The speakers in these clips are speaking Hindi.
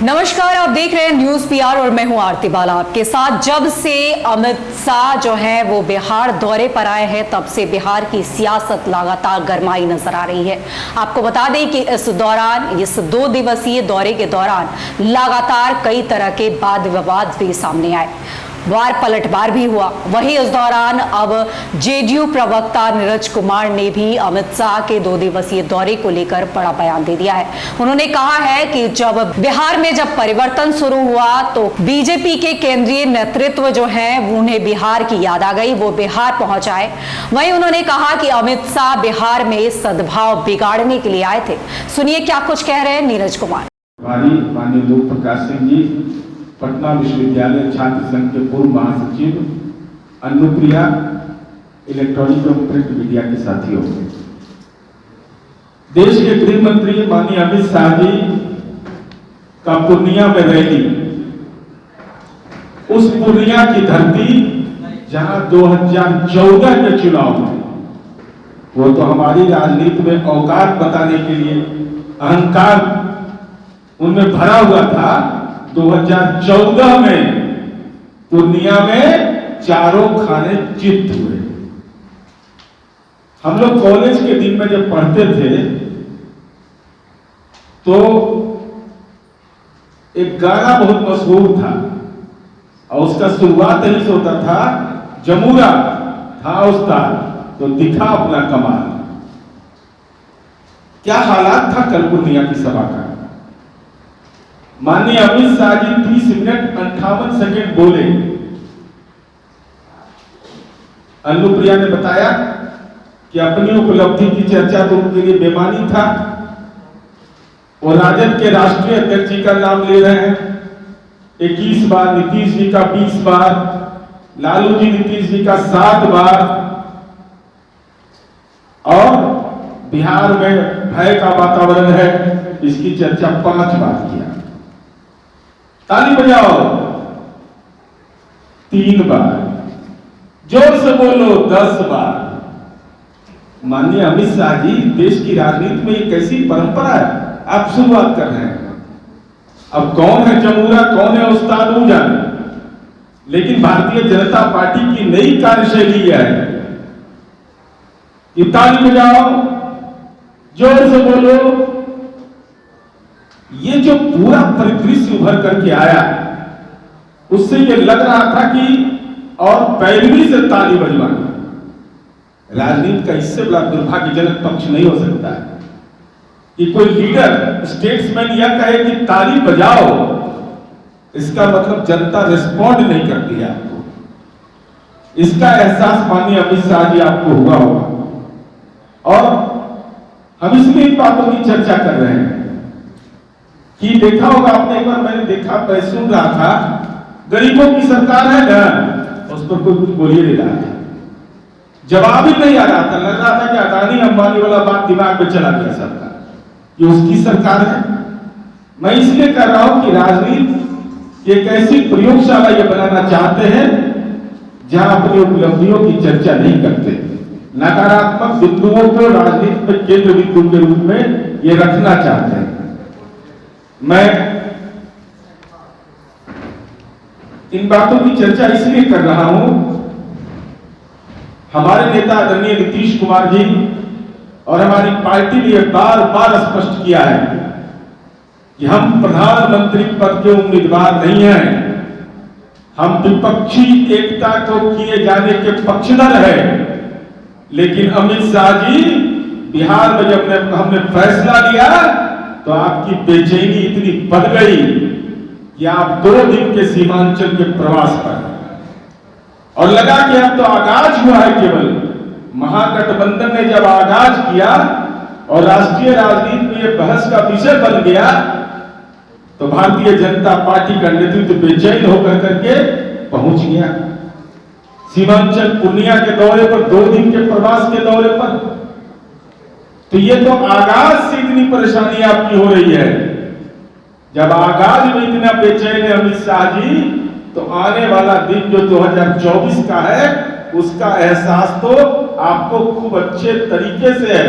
नमस्कार, आप देख रहे हैं न्यूज पीआर और मैं हूं आरती बाला आपके साथ। जब से अमित शाह जो है वो बिहार दौरे पर आए हैं तब से बिहार की सियासत लगातार गरमाई नजर आ रही है। आपको बता दें कि इस 2 दिवसीय दौरे के दौरान लगातार कई तरह के वाद विवाद भी सामने आए, वार पलटवार भी हुआ। वहीं इस दौरान अब जेडीयू प्रवक्ता नीरज कुमार ने भी अमित शाह के 2 दिवसीय दौरे को लेकर बड़ा बयान दे दिया है। उन्होंने कहा है कि बिहार में जब परिवर्तन शुरू हुआ तो बीजेपी के केंद्रीय नेतृत्व जो है उन्हें बिहार की याद आ गई, वो बिहार पहुंच आए। वहीं उन्होंने कहा कि अमित शाह बिहार में सद्भाव बिगाड़ने के लिए आए थे। सुनिए क्या कुछ कह रहे हैं नीरज कुमार। माननीय लोक प्रकाश सिंह जी, पटना विश्वविद्यालय छात्र संघ के पूर्व महासचिव, अनुप्रिया, इलेक्ट्रॉनिक और प्रिंट मीडिया के साथियों, देश के गृह मंत्री माननीय अमित शाह जी का पूर्णिया में रैली, उस पूर्णिया की धरती जहां 2014 के चुनाव में वो तो हमारी राजनीति में औकात बताने के लिए अहंकार उनमें भरा हुआ था। 2014 में पूर्णिया में चारों खाने चित हुए। हम लोग कॉलेज के दिन में जब पढ़ते थे तो एक गाना बहुत मशहूर था और उसका शुरुआत ही से होता था, जमूरा था उस्ताद तो दिखा अपना कमाल। क्या हालात था कल पूर्णिया की सभा का। माननीय अमित शाह जी 30 मिनट 58 सेकंड बोले। अनुप्रिया ने बताया कि अपनी उपलब्धि की चर्चा तो उनके लिए बेमानी था। वो राजद के राष्ट्रीय अध्यक्ष जी का नाम ले रहे हैं 21 बार, नीतीश जी का 20 बार, लालू जी नीतीश जी का 7 बार, और बिहार में भय का वातावरण है इसकी चर्चा 5 बार किया। ताली बजाओ 3 बार, जोर से बोलो 10 बार। माननीय अमित शाह जी, देश की राजनीति में एक ऐसी परंपरा है, आप शुरुआत कर रहे हैं। अब कौन है जमूरा, कौन है उस्ताद वो जाने, लेकिन भारतीय जनता पार्टी की नई कार्यशैली है कि ताली बजाओ, जोर से बोलो। ये जो पूरा परिदृश्य उभर करके आया उससे ये लग रहा था कि और पैरवी से ताली बजवाना राजनीति का इससे बड़ा दुर्भाग्यजनक पक्ष नहीं हो सकता है कि कोई लीडर स्टेट्समैन यह कहे कि ताली बजाओ, इसका मतलब जनता रिस्पॉन्ड नहीं करती है आपको। इसका एहसास माननीय अमित शाह जी आपको हुआ होगा और हम इसलिए इन बातों की चर्चा कर रहे हैं कि देखा होगा आपने, एक बार मैंने देखा, मैं सुन रहा था, गरीबों की सरकार है ना, उस पर कोई कुछ बोलिए नहीं रहा था, जवाब ही नहीं आ रहा था। लग रहा था कि अदानी अंबानी वाला बात दिमाग में चला गया सबका, ये उसकी सरकार है। मैं इसलिए कर रहा हूं कि राजनीति की एक ऐसी प्रयोगशाला ये बनाना चाहते हैं जहां अपनी उपलब्धियों की चर्चा नहीं करते, नकारात्मक बिंदुओं को राजनीति में केंद्र बिंदु के रूप में ये रखना चाहते हैं। मैं इन बातों की चर्चा इसलिए कर रहा हूं, हमारे नेता आदरणीय नीतीश कुमार जी और हमारी पार्टी ने बार बार स्पष्ट किया है कि हम प्रधानमंत्री पद के उम्मीदवार नहीं हैं, हम विपक्षी एकता को किए जाने के पक्षधर हैं। लेकिन अमित शाह जी, बिहार में जब हमने फैसला लिया तो आपकी बेचैनी इतनी बढ़ गई कि आप 2 दिन के सीमांचल के प्रवास पर, और लगा कि अब तो आगाज हुआ है। केवल महागठबंधन ने जब आगाज किया और राष्ट्रीय राजनीति में यह बहस का विषय बन गया तो भारतीय जनता पार्टी का नेतृत्व बेचैन होकर करके पहुंच गया सीमांचल पूर्णिया के दौरे पर, 2 दिन के प्रवास के दौरे पर। तो ये तो आगाज से इतनी परेशानी आपकी हो रही है। जब आगाज में इतना बेचैन है अमित शाह जी, तो आने वाला दिन जो 2024 का है उसका एहसास तो आपको खूब अच्छे तरीके से है।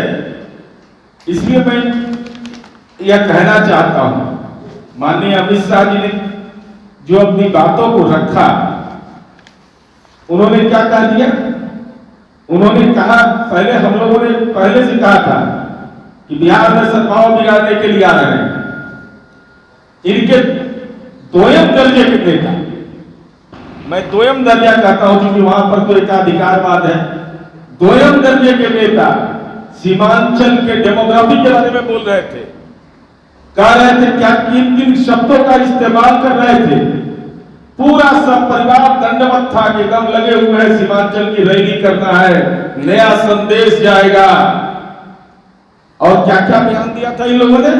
इसलिए मैं यह कहना चाहता हूं माननीय अमित शाह जी ने जो अपनी बातों को रखा, उन्होंने क्या कह दिया? उन्होंने कहा, पहले हम लोगों ने पहले से कहा था कि बिहार में सद्भाव बिगाड़ने के लिए आ रहे हैं। इनके दोयम दर्जे के नेता, मैं दोयम दर्जा कहता हूं क्योंकि वहां पर तो एकाधिकारवाद है, दोयम दर्जे के नेता सीमांचल के डेमोग्राफी के बारे में बोल रहे थे, कह रहे थे क्या, किन किन शब्दों का इस्तेमाल कर रहे थे। पूरा सब परिवार दंडवत था कि एकदम लगे हुए हैं, सीमांचल की रैली करना है, नया संदेश जाएगा, और क्या क्या बयान दिया था इन लोगों ने।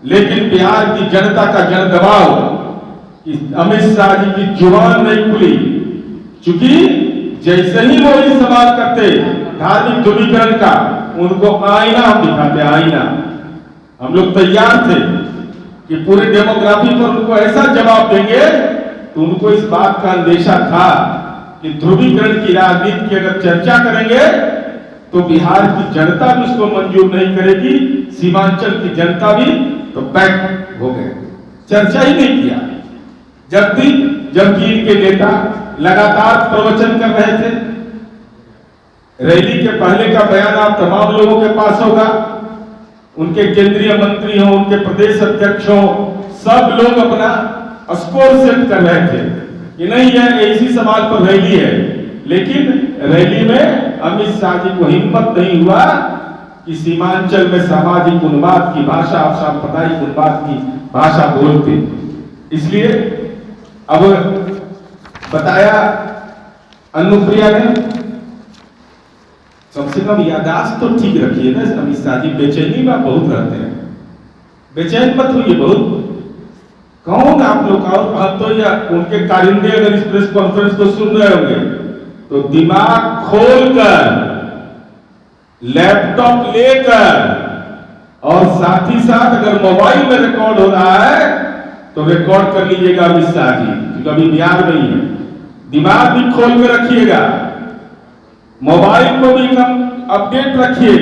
लेकिन बिहार की जनता का जन दबाव, अमित शाह जी की जुबान नहीं खुली, क्योंकि जैसे ही वो ये सवाल करते धार्मिक ध्रुवीकरण का, उनको आईना हम दिखाते, आईना। हम लोग तैयार थे कि पूरे डेमोग्राफी पर उनको ऐसा जवाब देंगे, तो उनको इस बात का अंदेशा था कि ध्रुवीकरण की राजनीति की अगर चर्चा करेंगे तो बिहार की जनता भी उसको मंजूर नहीं करेगी, सीमांचल की जनता भी, तो बैक हो गए, चर्चा ही नहीं किया। जबकि इनके नेता लगातार प्रवचन कर रहे थे। रैली के पहले का बयान आप तमाम लोगों के पास होगा, उनके केंद्रीय मंत्री हो, उनके प्रदेश अध्यक्ष हो, सब लोग अपना स्कोर सेट कर रहे थे कि नहीं, यह इसी सवाल पर रैली है। लेकिन रैली में अमित शाह जी को हिम्मत नहीं हुआ कि सीमांचल में सामाजिक उन्माद की भाषा और सांप्रदायिक उन्माद की भाषा बोलते। इसलिए अब बताया अनुप्रिया ने, कम से कम यादाश्त तो ठीक रखिए ना अमित शाह जी, बेचैनी में बहुत रहते हैं, बेचैन मत होइए बहुत। कौन आप लोग, और तो या उनके कारिंदे अगर इस प्रेस कॉन्फ्रेंस को सुन रहे होंगे तो दिमाग खोलकर, लैपटॉप लेकर, और साथ ही साथ अगर मोबाइल में रिकॉर्ड हो रहा है तो रिकॉर्ड कर लीजिएगा अमित शाह जी, क्योंकि अभी बिहार में ही है। दिमाग भी खोल कर रखिएगा, मोबाइल को भी एकदम अपडेट रखिए,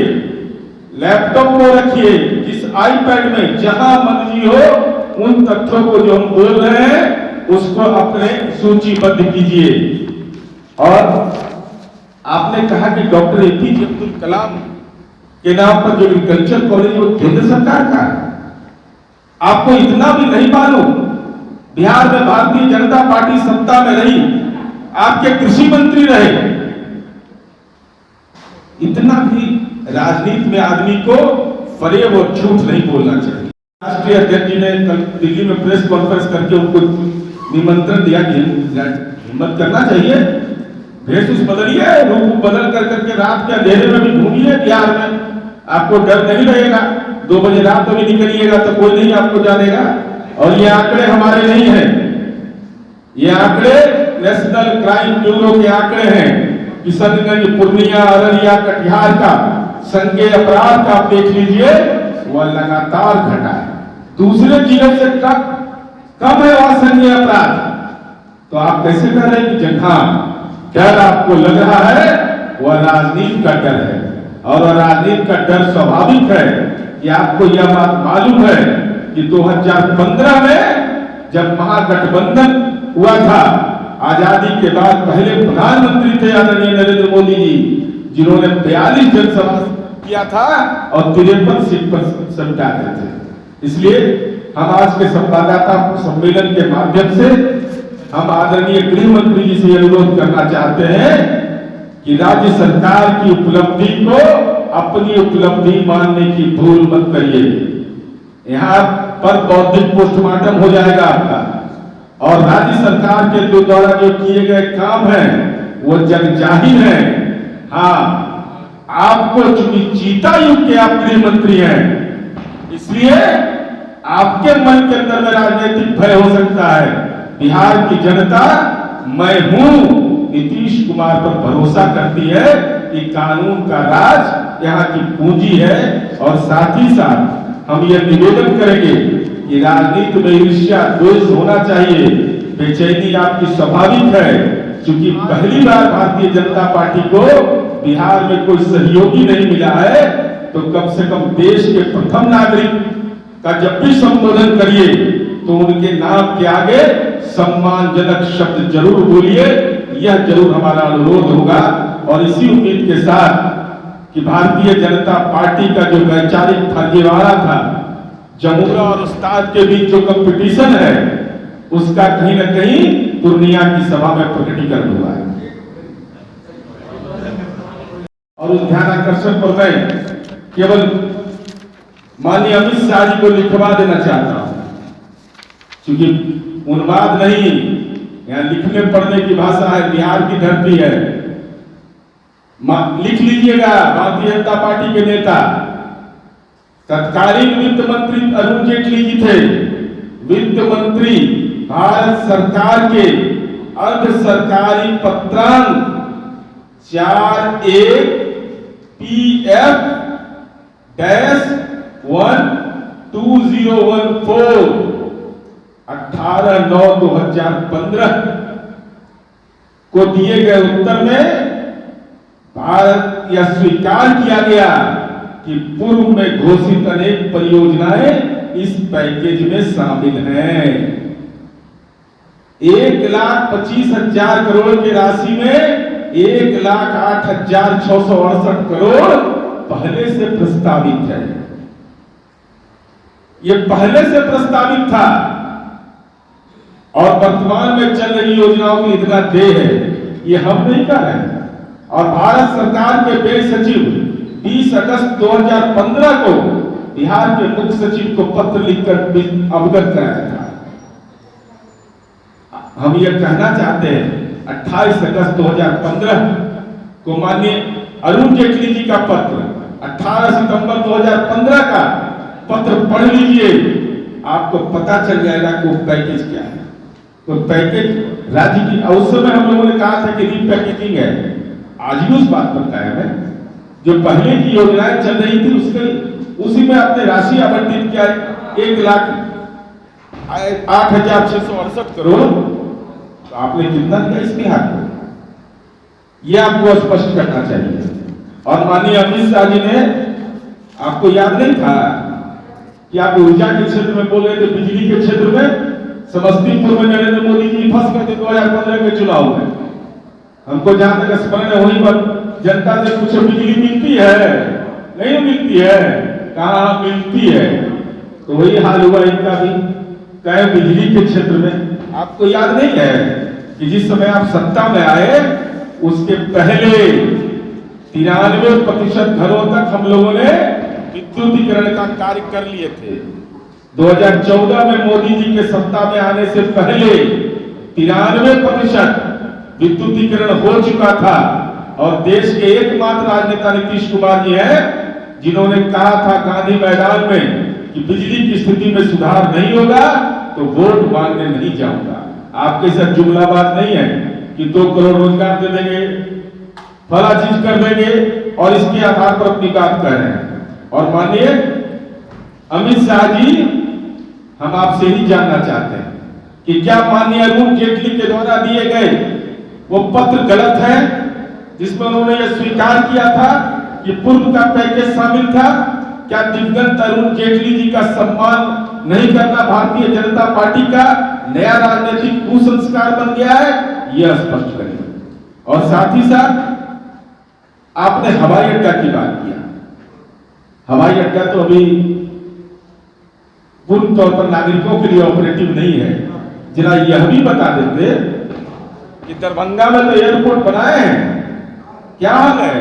लैपटॉप को रखिए, जिस आईपैड में जहां मर्जी हो उन तथ्यों को जो हम बोल रहे हैं उसको अपने सूचीबद्ध कीजिए। और आपने कहा कि डॉक्टर एपीजे अब्दुल कलाम के नाम पर जो एग्रीकल्चर कॉलेज वो केंद्र सरकार का है। आपको इतना भी नहीं मालूम, बिहार में भारतीय जनता पार्टी सत्ता में रही, आपके कृषि मंत्री रहे। इतना भी राजनीति में आदमी को फरेब और झूठ नहीं बोलना चाहिए। राष्ट्रीय अध्यक्ष जी ने कल दिल्ली में प्रेस कॉन्फ्रेंस करके उनको निमंत्रण दिया कि हिम्मत करना चाहिए, भेष बदलिए, रूप बदल कर करके रात के अंधेरे में भी घूमिए बिहार में, आपको डर नहीं रहेगा। 2 बजे रात में भी निकलिएगा तो कोई नहीं आपको जानेगा। और ये आंकड़े हमारे नहीं हैं, ये आंकड़े नेशनल क्राइम ब्यूरो के आंकड़े हैं। किशनगंज, पूर्णिया, अररिया, कटिहार का संज्ञेय अपराध का आप देख लीजिए, वह लगातार घटा है। दूसरे जिलों से कम है वहां संज्ञेय अपराध। तो आप कैसे कह रहे हैं कि जहां डर आपको लग रहा है वह राजनीति का डर है, और राजनीति का डर स्वाभाविक है कि आपको यह बात मालूम है कि 2015 में जब महागठबंधन हुआ था, आजादी के बाद पहले प्रधानमंत्री थे आदरणीय नरेंद्र मोदी जी, जिन्होंने 42 जनसभा किया था और 53 सीट पर सत्ता रहे थे। इसलिए हम आज के संवाददाता सम्मेलन के माध्यम से हम आदरणीय गृह मंत्री जी से अनुरोध करना चाहते हैं कि राज्य सरकार की उपलब्धि को अपनी उपलब्धि मानने की भूल मत करिए। यहाँ पर बौद्धिक पोस्टमार्टम हो जाएगा आपका, और राज्य सरकार के द्वारा जो किए गए काम हैं वो जग जाहिर है। हाँ, आपको चूंकि चीता युग के आप गृह मंत्री हैं, इसलिए आपके मन के अंदर में राजनीतिक भय हो सकता है। बिहार की जनता मैं हूं नीतीश कुमार पर भरोसा करती है कि कानून का राज यहाँ की पूंजी है। और साथ ही साथ हम यह निवेदन करेंगे कि राजनीति में ईर्ष्या द्वेष होना चाहिए। बेचैनी आपकी स्वाभाविक है, क्योंकि पहली बार भारतीय जनता पार्टी को बिहार में कोई सहयोगी नहीं मिला है। तो कम से कम देश के प्रथम नागरिक का जब भी संबोधन करिए तो उनके नाम के आगे सम्मानजनक शब्द जरूर बोलिए। यह जरूर हमारा अनुरोध होगा। और इसी उम्मीद के साथ कि भारतीय जनता पार्टी का जो वैचारिक फर्जीवाड़ा था, जमुना और उस्ताद के बीच जो कंपटीशन है, उसका कहीं न कहीं पूर्णिया की सभा में प्रकटीकरण हुआ है। और उस ध्यान आकर्षण पर मैं केवल माननीय अमित शाह जी को लिखवा देना चाहता हूं, क्योंकि उन्माद नहीं, यहाँ लिखने पढ़ने की भाषा है, बिहार की धरती है। लिख लीजिएगा। भारतीय जनता पार्टी के नेता तत्कालीन वित्त मंत्री अरुण जेटली जी थे। वित्त मंत्री भारत सरकार के अर्ध सरकारी पत्रांक 41 PF-12014 18/9/2015 को दिए गए उत्तर में भारत यह स्वीकार किया गया कि पूर्व में घोषित अनेक परियोजनाएं इस पैकेज में शामिल हैं। 1,25,000 करोड़ की राशि में 1,08,668 करोड़ पहले से प्रस्तावित है। यह पहले से प्रस्तावित था और वर्तमान में चल रही योजनाओं की इतना देय है, ये हम नहीं कर रहे हैं। और भारत सरकार के व्यय सचिव 20 अगस्त 2015 को बिहार के मुख्य सचिव को पत्र लिखकर अवगत कराया था। हम यह कहना चाहते हैं, 28 अगस्त 2015 को माननीय अरुण जेटली जी का पत्र, 18 सितंबर 2015 का पत्र पढ़ लीजिए, आपको पता चल जाएगा कि वो पैकेज क्या है। तो पैकेज राज्य की, उस समय हम लोगों ने कहा था कि रीपैकेजिंग है, आज भी उस बात पर कायम है। जो पहले की योजनाएं चल रही थी उसी में आपने राशि आवंटित किया 1,08,668 करोड़, तो आपने कितना दिया इस बिहार को, यह आपको स्पष्ट करना चाहिए। और माननीय अमित शाह जी ने, आपको याद नहीं था कि आप ऊर्जा के क्षेत्र में बोल रहे थे, बिजली के क्षेत्र में समस्तीपुर में नरेंद्र मोदी जी फंस गए थे 2015 के चुनाव में। हमको जहां तक स्मरण है, वहीं पर जनता से पूछो बिजली मिलती है, नहीं मिलती है, कहां मिलती है। तो वही हाल हुआ इनका भी, कहे बिजली के क्षेत्र में। आपको याद नहीं है कि जिस समय आप सत्ता में आए उसके पहले 93% घरों तक हम लोगों ने विद्युतीकरण का कार्य कर लिए थे। 2014 में मोदी जी के सत्ता में आने से पहले 93% विद्युतीकरण हो चुका था। और देश के एकमात्र राजनेता नीतीश कुमार जी हैं जिन्होंने कहा था गांधी मैदान में कि बिजली की स्थिति में सुधार नहीं होगा तो वोट मांगने नहीं जाऊंगा। आपके साथ जुमलाबाज नहीं है कि 2 करोड़ रोजगार दे देंगे, फला चीज कर देंगे और इसके आधार पर अपनी बात कर रहे हैं। और माननीय अमित शाह जी, हम आपसे ही जानना चाहते हैं कि क्या माननीय अरुण जेटली के द्वारा दिए गए वो पत्र गलत है जिसमें उन्होंने यह स्वीकार किया था कि पूर्व का पैकेज शामिल था? क्या दिवंगत अरुण जेटली जी का सम्मान नहीं करना भारतीय जनता पार्टी का नया राजनीतिक कुसंस्कार बन गया है? यह स्पष्ट करें। और साथ ही साथ आपने हवाई अड्डा की बात किया। हवाई अड्डा तो अभी पूर्ण तौर पर नागरिकों के लिए ऑपरेटिव नहीं है। जरा यह भी बता देते कि दरभंगा में तो एयरपोर्ट बनाए हैं, क्या हाल है?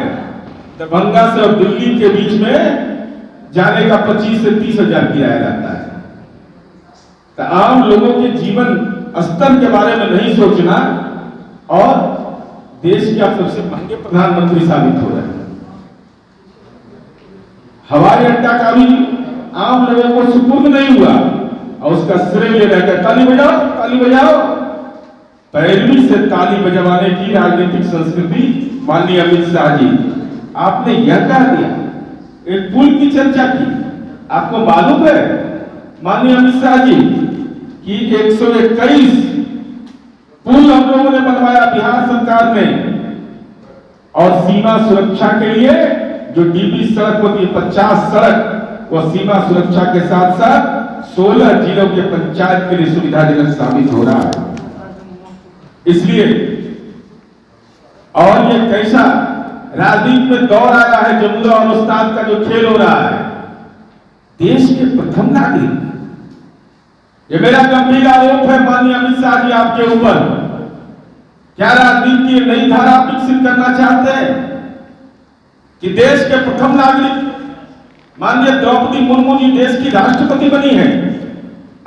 दरभंगा से और दिल्ली के बीच में जाने का 25 से 30 हजार किराया जाता है। तो आम लोगों के जीवन स्तर के बारे में नहीं सोचना और देश के आप सबसे महंगे प्रधानमंत्री साबित हो रहे हैं। हवाई अड्डा का भी आम लोगों को सुपुर्द नहीं हुआ और उसका श्रेय ले रहा है। ताली बजाओ, ताली बजाओ। पैरवी से ताली बजवाने की राजनीतिक संस्कृति माननीय अमित शाह जी, आपने यह कह दिया। एक पुल की चर्चा की, आपको मालूम है माननीय अमित शाह जी कि 121 पुल हम लोगों ने बनवाया बिहार सरकार में। और सीमा सुरक्षा के लिए जो डीबी सड़क होती है, 50 सड़क वह सीमा सुरक्षा के साथ साथ 16 जिलों के पंचायत के लिए सुविधाजनक साबित हो रहा है। इसलिए और ये कैसा राजनीति में दौर आया है, जमुना और उस्ताद का जो खेल हो रहा है, देश के प्रथम नागरिक, ये मेरा गंभीर आरोप है माननीय अमित शाह जी आपके ऊपर। क्या राजनीति की नई धारा विकसित करना चाहते हैं कि देश के प्रथम नागरिक माननीय द्रौपदी मुर्मू जी देश की राष्ट्रपति बनी है,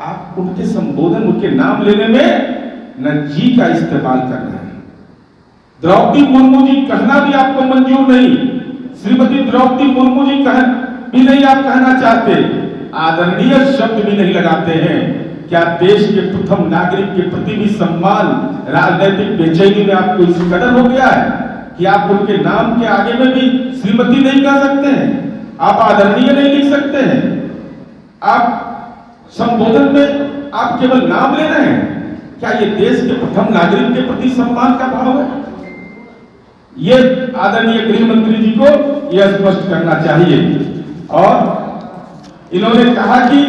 आप उनके संबोधन, उनके नाम लेने में न जी का इस्तेमाल कर रहे हैं। द्रौपदी मुर्मू जी कहना भी आपको मंजूर नहीं, श्रीमती द्रौपदी मुर्मू जी भी नहीं आप कहना चाहते, आदरणीय शब्द भी नहीं लगाते हैं। क्या देश के प्रथम नागरिक के प्रति भी सम्मान राजनीतिक बेचैनी में आपको इस कदर हो गया है कि आप उनके नाम के आगे में भी श्रीमती नहीं कह सकते हैं, आप आदरणीय नहीं लिख सकते हैं, आप संबोधन में आप केवल नाम ले रहे हैं। क्या ये देश के प्रथम नागरिक के प्रति सम्मान का भाव है? ये आदरणीय गृह मंत्री जी को यह स्पष्ट करना चाहिए। और इन्होंने कहा कि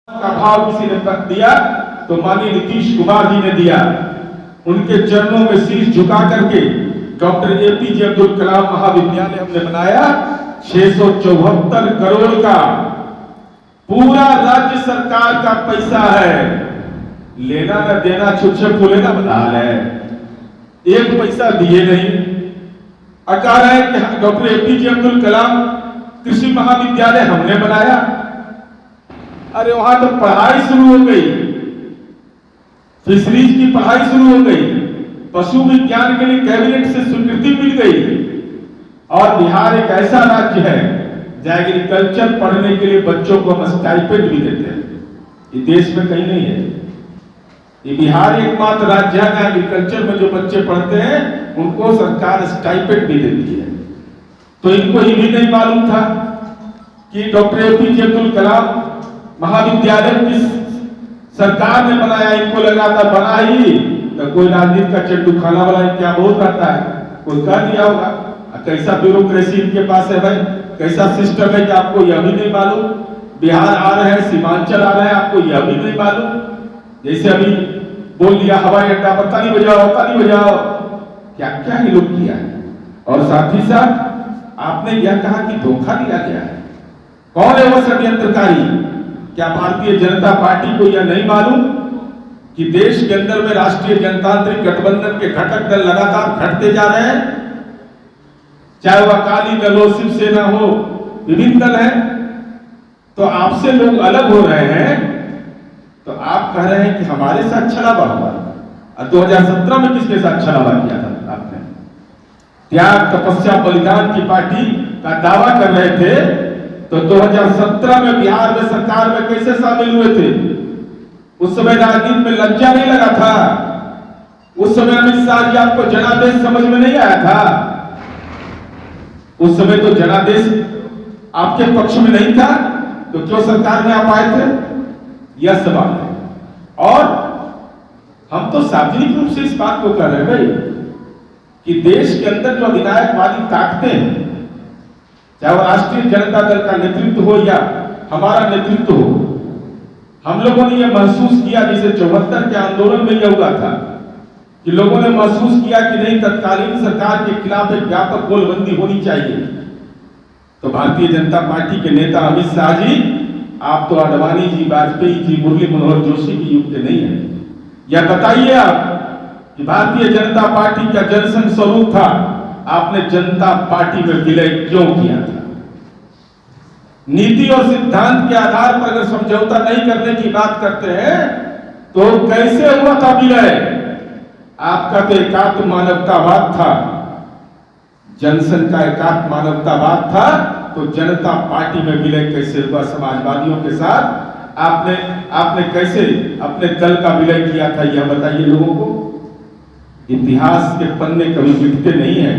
का भाव किसी ने तक दिया तो माननीय नीतीश कुमार जी ने दिया। उनके चरणों में शीश झुका करके डॉक्टर एपीजे अब्दुल कलाम महाविद्यालय हमने बनाया। 674 करोड़ का पूरा राज्य सरकार का पैसा है, लेना न देना छुच्छे फूले ना बता है, एक पैसा दिए नहीं। कह रहे हैं कि डॉक्टर एपीजे अब्दुल कलाम कृषि महाविद्यालय हमने बनाया। अरे वहां तो पढ़ाई शुरू हो गई, फिशरीज की पढ़ाई शुरू हो गई, पशु विज्ञान के लिए कैबिनेट से स्वीकृति मिल गई। और बिहार एक ऐसा राज्य है जहां एग्रीकल्चर पढ़ने के लिए बच्चों को हम स्टाइपेंड भी देते हैं, ये देश में कहीं नहीं है। ये बिहार एकमात्र राज्य है जहां एग्रीकल्चर में जो बच्चे पढ़ते हैं उनको सरकार स्टाइपेंड भी देती है। तो इनको ये भी नहीं मालूम था कि डॉक्टर एपीजे अब्दुल कलाम महाविद्यालय की सरकार ने बनाया। इनको लगा था बना ही तो कोई राजनीति का चड्डू खाना वाला क्या बोल रहता है, कोई कह दिया होगा। कैसा ब्यूरोक्रेसी इनके पास है भाई, कैसा सिस्टम है कि आपको यह भी नहीं मालूम। बिहार आ रहे हैं, सीमांचल आ रहे हैं, आपको यह भी नहीं मालूम। जैसे अभी बोल दिया हवाई अड्डा पर ताली बजाओ, ताली बजाओ, क्या क्या ये लोग किया है। और साथ ही साथ आपने यह कहा कि धोखा दिया गया है। कौन है वो षड्यंत्रकारी? क्या भारतीय जनता पार्टी को यह नहीं मालूम कि देश के अंदर में राष्ट्रीय जनतांत्रिक गठबंधन के घटक दल लगातार घटते जा रहे हैं? चाहे वह अकाली दल हो, शिवसेना हो, विभिन्न दल है। तो आपसे लोग अलग हो रहे हैं तो आप कह रहे हैं कि हमारे साथ छलावा हुआ। और 2017 में किसके साथ छलावा किया था आपने? त्याग, तपस्या, बलिदान की पार्टी का दावा कर रहे थे तो 2017 में बिहार में सरकार में कैसे शामिल हुए थे? उस समय राजनीति में लज्जा नहीं लगा था? उस समय अमित शाह जी आपको जनादेश समझ में नहीं आया था? उस समय तो जनादेश आपके पक्ष में नहीं था तो क्यों सरकार में आप आए थे? यह सवाल है। और हम तो सार्वजनिक रूप से इस बात को कह रहे हैं भाई कि देश के अंदर जो अधिनायकवादी ताकतें हैं, चाहे वो राष्ट्रीय जनता दल का नेतृत्व हो या हमारा नेतृत्व हो, हम लोगों ने यह महसूस किया, जैसे 74 के आंदोलन में यह हुआ था कि लोगों ने महसूस किया कि नहीं, तत्कालीन सरकार के खिलाफ एक व्यापक गोलबंदी होनी चाहिए। तो भारतीय जनता पार्टी के नेता अमित शाह जी, आप तो आडवाणी जी, वाजपेयी जी, मुरली मनोहर जोशी की युग के नहीं है। यह बताइए आप कि भारतीय जनता पार्टी का जनसंघ स्वरूप था, आपने जनता पार्टी में विलय क्यों किया था? नीति और सिद्धांत के आधार पर अगर समझौता नहीं करने की बात करते हैं तो कैसे हुआ था विलय? आपका तो एकात्म मानवतावाद था, जनसंघ का एकात्म मानवतावाद था, तो जनता पार्टी में विलय कैसे हुआ? समाजवादियों के साथ आपने कैसे अपने दल का विलय किया था, यह बताइए लोगों को। इतिहास के पन्ने कभी मिटते नहीं है।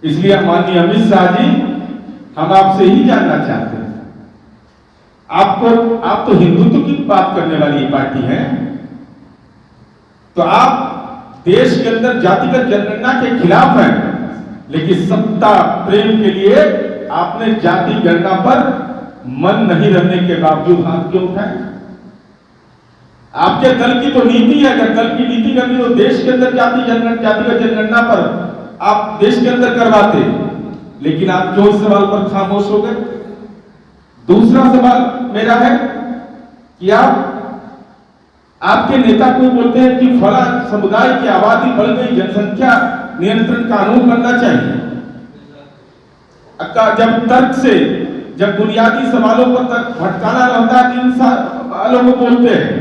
इसलिए माननीय अमित शाह जी, हम आपसे ही जानना चाहते हैं, आप तो हिंदुत्व की बात करने वाली पार्टी है, तो आप देश के अंदर जातिगत जनगणना के खिलाफ हैं, लेकिन सत्ता प्रेम के लिए आपने जाति गणना पर मन नहीं रखने के बावजूद हाथ क्यों उठाए? आपके दल की तो नीति है, अगर दल की नीति करनी तो देश के अंदर जातिगत जनगणना पर आप देश के अंदर करवाते, लेकिन आप क्यों इस सवाल पर खामोश हो गए? दूसरा सवाल मेरा है कि आपके नेता को बोलते हैं कि फला समुदाय की आबादी बढ़ गई, जनसंख्या नियंत्रण कानून बनना चाहिए। जब तर्क से, जब बुनियादी सवालों पर तक भटकाना रहता है, इन सवालों को बोलते हैं।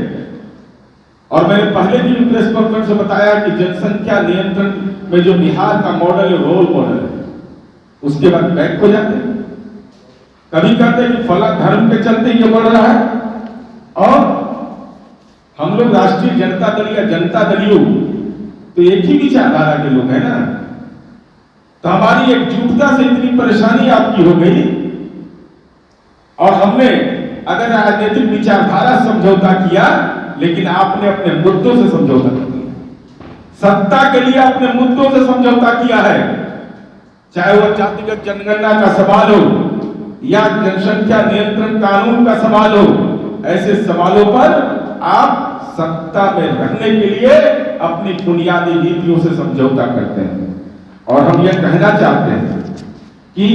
और मैंने पहले भी प्रेस कॉन्फ्रेंस में बताया कि जनसंख्या नियंत्रण में जो बिहार का मॉडल है, रोल मॉडल है, उसके बाद बैक हो जाते हैं। कभी कहते हैं कि फला धर्म के चलते ये बढ़ रहा है, और हम लोग राष्ट्रीय जनता दल या जनता दलियों तो एक ही विचारधारा के लोग हैं ना। तो हमारी एकजुटता से इतनी परेशानी आपकी हो गई, और हमने अगर राजनीतिक विचारधारा समझौता किया, लेकिन आपने अपने मुद्दों से समझौता किया। सत्ता के लिए अपने मुद्दों से समझौता किया है, चाहे वह जातिगत जनगणना का सवाल हो या जनसंख्या नियंत्रण कानून का सवाल हो। ऐसे सवालों पर आप सत्ता में रहने के लिए अपनी बुनियादी नीतियों से समझौता करते हैं। और हम यह कहना चाहते हैं कि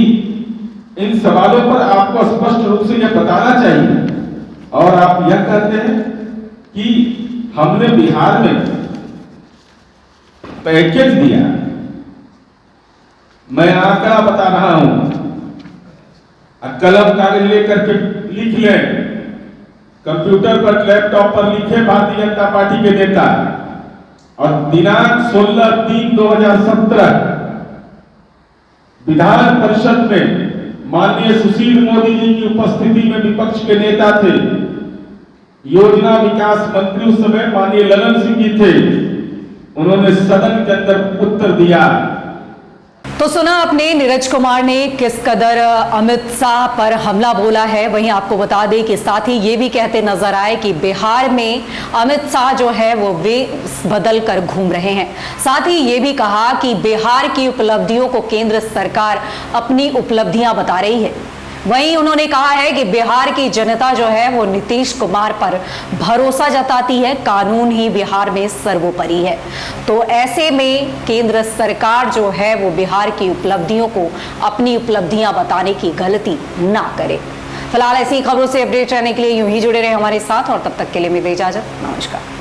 इन सवालों पर आपको स्पष्ट रूप से यह बताना चाहिए। और आप यह कहते हैं कि हमने बिहार में पैकेज दिया। मैं आंकड़ा बता रहा हूं, कलम कागज लेकर के लिख लें, कंप्यूटर पर, लैपटॉप पर लिखे भारतीय जनता पार्टी के नेता, और दिनांक 16/3/2017 विधान परिषद में माननीय सुशील मोदी जी की उपस्थिति में विपक्ष के नेता थे, योजना विकास मंत्री उस समय माननीय ललन सिंह जी थे, उन्होंने सदन के अंदर उत्तर दिया। तो सुना आपने नीरज कुमार ने किस कदर अमित शाह पर हमला बोला है। वहीं आपको बता दें कि साथ ही ये भी कहते नजर आए कि बिहार में अमित शाह जो है वो वेश बदल कर घूम रहे हैं। साथ ही ये भी कहा कि बिहार की उपलब्धियों को केंद्र सरकार अपनी उपलब्धियां बता रही है। वहीं उन्होंने कहा है कि बिहार की जनता जो है वो नीतीश कुमार पर भरोसा जताती है, कानून ही बिहार में सर्वोपरि है। तो ऐसे में केंद्र सरकार जो है वो बिहार की उपलब्धियों को अपनी उपलब्धियां बताने की गलती ना करे। फिलहाल ऐसी खबरों से अपडेट रहने के लिए यूं ही जुड़े रहे हमारे साथ, और तब तक के लिए मेरी इजाजत, नमस्कार।